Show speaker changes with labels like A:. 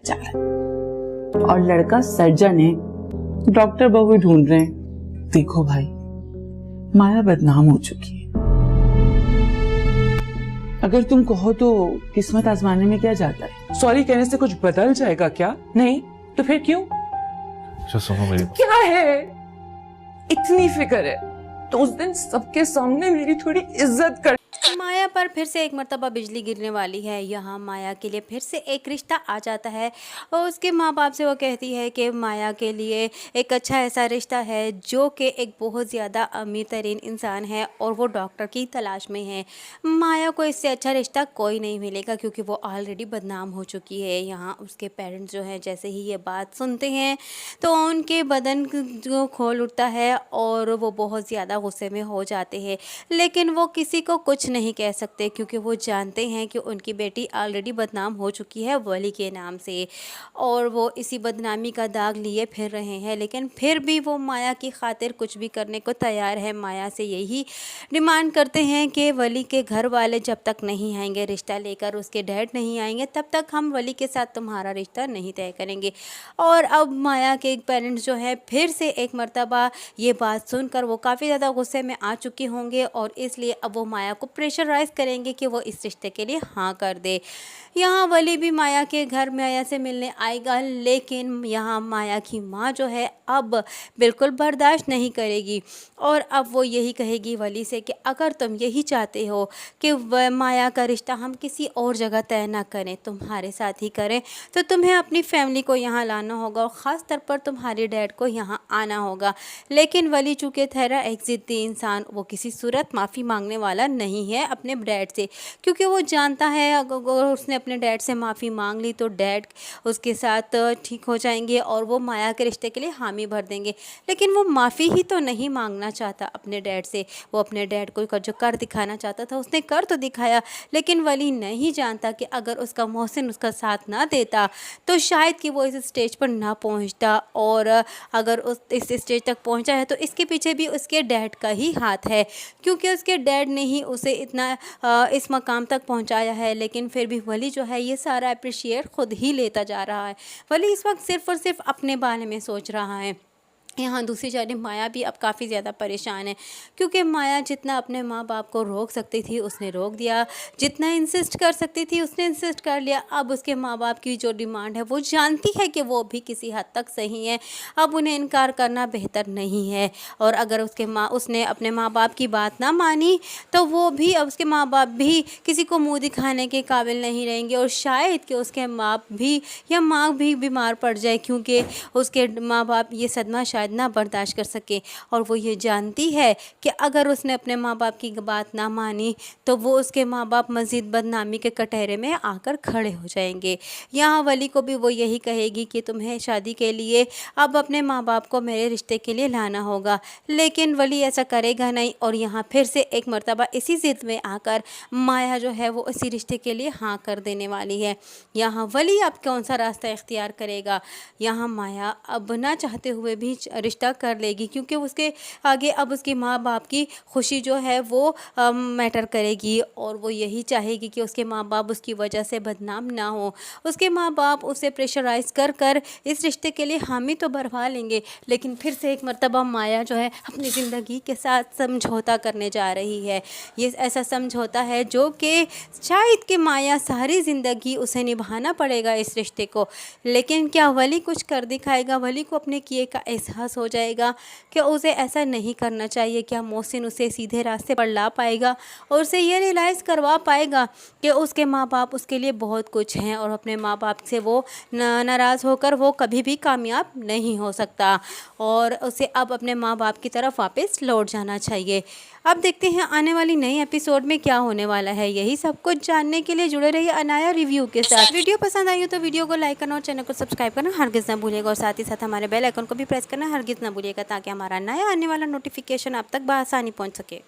A: जा रहा है और लड़का सर्जन है, डॉक्टर बहू ढूंढ रहे हैं। देखो भाई, माया बदनाम हो चुकी है। अगर तुम कहो तो किस्मत आजमाने में क्या जाता है।
B: सॉरी कहने से कुछ बदल जाएगा क्या? नहीं तो फिर क्यों?
C: सुनो मेरी
B: क्या है, इतनी फिक्र है तो उस दिन सबके सामने मेरी थोड़ी इज्जत कर।
D: माया पर फिर से एक मर्तबा बिजली गिरने वाली है। यहाँ माया के लिए फिर से एक रिश्ता आ जाता है और उसके माँ बाप से वो कहती है कि माया के लिए एक अच्छा ऐसा रिश्ता है जो कि एक बहुत ज़्यादा अमीर तरीन इंसान है और वो डॉक्टर की तलाश में है। माया को इससे अच्छा रिश्ता कोई नहीं मिलेगा क्योंकि वो ऑलरेडी बदनाम हो चुकी है। यहाँ उसके पेरेंट्स जो हैं जैसे ही ये बात सुनते हैं तो उनके बदन जो खोल उठता है और वो बहुत ज़्यादा गुस्से में हो जाते हैं, लेकिन वो किसी को कुछ नहीं कह सकते क्योंकि वो जानते हैं कि उनकी बेटी ऑलरेडी बदनाम हो चुकी है वली के नाम से और वो इसी बदनामी का दाग लिए फिर रहे हैं। लेकिन फिर भी वो माया की खातिर कुछ भी करने को तैयार है। माया से यही डिमांड करते हैं कि वली के घर वाले जब तक नहीं आएंगे रिश्ता लेकर, उसके डैड नहीं आएंगे, तब तक हम वली के साथ तुम्हारा रिश्ता नहीं तय करेंगे। और अब माया के पेरेंट्स जो है फिर से एक मर्तबा ये बात सुनकर वो काफ़ी ज़्यादा गुस्से में आ चुके होंगे और इसलिए अब वो माया को प्रेशराइज करेंगे कि वो इस रिश्ते के लिए हाँ कर दे। यहाँ वली भी माया के घर माया से मिलने आएगा, लेकिन यहाँ माया की माँ जो है अब बिल्कुल बर्दाश्त नहीं करेगी और अब वो यही कहेगी वली से कि अगर तुम यही चाहते हो कि माया का रिश्ता हम किसी और जगह तय ना करें, तुम्हारे साथ ही करें, तो तुम्हें अपनी फैमिली को यहाँ लाना होगा और ख़ास तौर पर तुम्हारे डैड को यहाँ आना होगा। लेकिन वली चूँकि ठहरा एक ज़िद्दी इंसान, वो किसी सूरत माफ़ी मांगने वाला नहीं है अपने डैड से, क्योंकि वो जानता है अगर उसने अपने डैड से माफ़ी मांग ली तो डैड उसके साथ ठीक हो जाएंगे और वो माया के रिश्ते के लिए हामी भर देंगे। लेकिन वो माफ़ी ही तो नहीं मांगना चाहता अपने डैड से, वो अपने डैड को जो कर दिखाना चाहता था उसने कर तो दिखाया, लेकिन वली नहीं जानता कि अगर उसका मोहसिन उसका साथ ना देता तो शायद कि वो इस स्टेज पर ना पहुंचता, और अगर उस इस स्टेज तक पहुंचा है तो इसके पीछे भी उसके डैड का ही हाथ है, क्योंकि उसके डैड ने ही उसे इतना इस मकाम तक पहुंचाया है। लेकिन फिर भी वली जो है ये सारा अप्रिशिएट खुद ही लेता जा रहा है। वली इस वक्त सिर्फ़ और सिर्फ अपने बारे में सोच रहा है। यहाँ दूसरी जानिब माया भी अब काफ़ी ज़्यादा परेशान है, क्योंकि माया जितना अपने माँ बाप को रोक सकती थी उसने रोक दिया, जितना इंसिस्ट कर सकती थी उसने इंसिस्ट कर लिया। अब उसके माँ बाप की जो डिमांड है वो जानती है कि वो भी किसी हद तक सही है, अब उन्हें इनकार करना बेहतर नहीं है। और अगर उसने अपने माँ बाप की बात ना मानी तो वो भी, अब उसके माँ बाप भी किसी को मुँह दिखाने के काबिल नहीं रहेंगे और शायद कि उसके बाप भी या माँ भी बीमार पड़ जाए, क्योंकि उसके माँ बाप ये सदमा शायद ना बर्दाश्त कर सके। और वो ये जानती है कि अगर उसने अपने माँ बाप की बात ना मानी तो वो उसके माँ बाप मज़ीद बदनामी के कटहरे में आकर खड़े हो जाएंगे। यहाँ वली को भी वो यही कहेगी कि तुम्हें शादी के लिए अब अपने माँ बाप को मेरे रिश्ते के लिए लाना होगा, लेकिन वली ऐसा करेगा नहीं। और यहाँ फिर से एक मर्तबा इसी ज़िद में आकर माया जो है वो इसी रिश्ते के लिए हाँ कर देने वाली है। यहाँ वली अब कौन सा रास्ता इख्तियार करेगा? यहाँ माया अब ना चाहते हुए भी रिश्ता कर लेगी, क्योंकि उसके आगे अब उसके माँ बाप की खुशी जो है वो मैटर करेगी और वो यही चाहेगी कि उसके माँ बाप उसकी वजह से बदनाम ना हो। उसके माँ बाप उसे प्रेशराइज़ कर कर इस रिश्ते के लिए हामी तो भरवा लेंगे, लेकिन फिर से एक मर्तबा माया जो है अपनी ज़िंदगी के साथ समझौता करने जा रही है। ये ऐसा समझौता है जो कि शायद कि माया सारी ज़िंदगी उसे निभाना पड़ेगा इस रिश्ते को। लेकिन क्या वली कुछ कर दिखाएगा? वली को अपने किए का एहसास हो जाएगा कि उसे ऐसा नहीं करना चाहिए? क्या मोहसिन उसे सीधे रास्ते पर ला पाएगा और उसे ये रियलाइज़ करवा पाएगा कि उसके माँ बाप उसके लिए बहुत कुछ हैं और अपने माँ बाप से वो नाराज़ होकर वो कभी भी कामयाब नहीं हो सकता और उसे अब अपने माँ बाप की तरफ वापस लौट जाना चाहिए। अब देखते हैं आने वाली नई एपिसोड में क्या होने वाला है। यही सब कुछ जानने के लिए जुड़े रहिए अनाया रिव्यू के साथ। वीडियो पसंद आई हो तो वीडियो को लाइक करना और चैनल को सब्सक्राइब करना हरगिज़ ना भूलिएगा और साथ ही साथ हमारे बेल आइकन को भी प्रेस करना हरगिज़ ना भूलिएगा, ताकि हमारा नया आने वाला नोटिफिकेशन आप तक बआसानी पहुंच सके।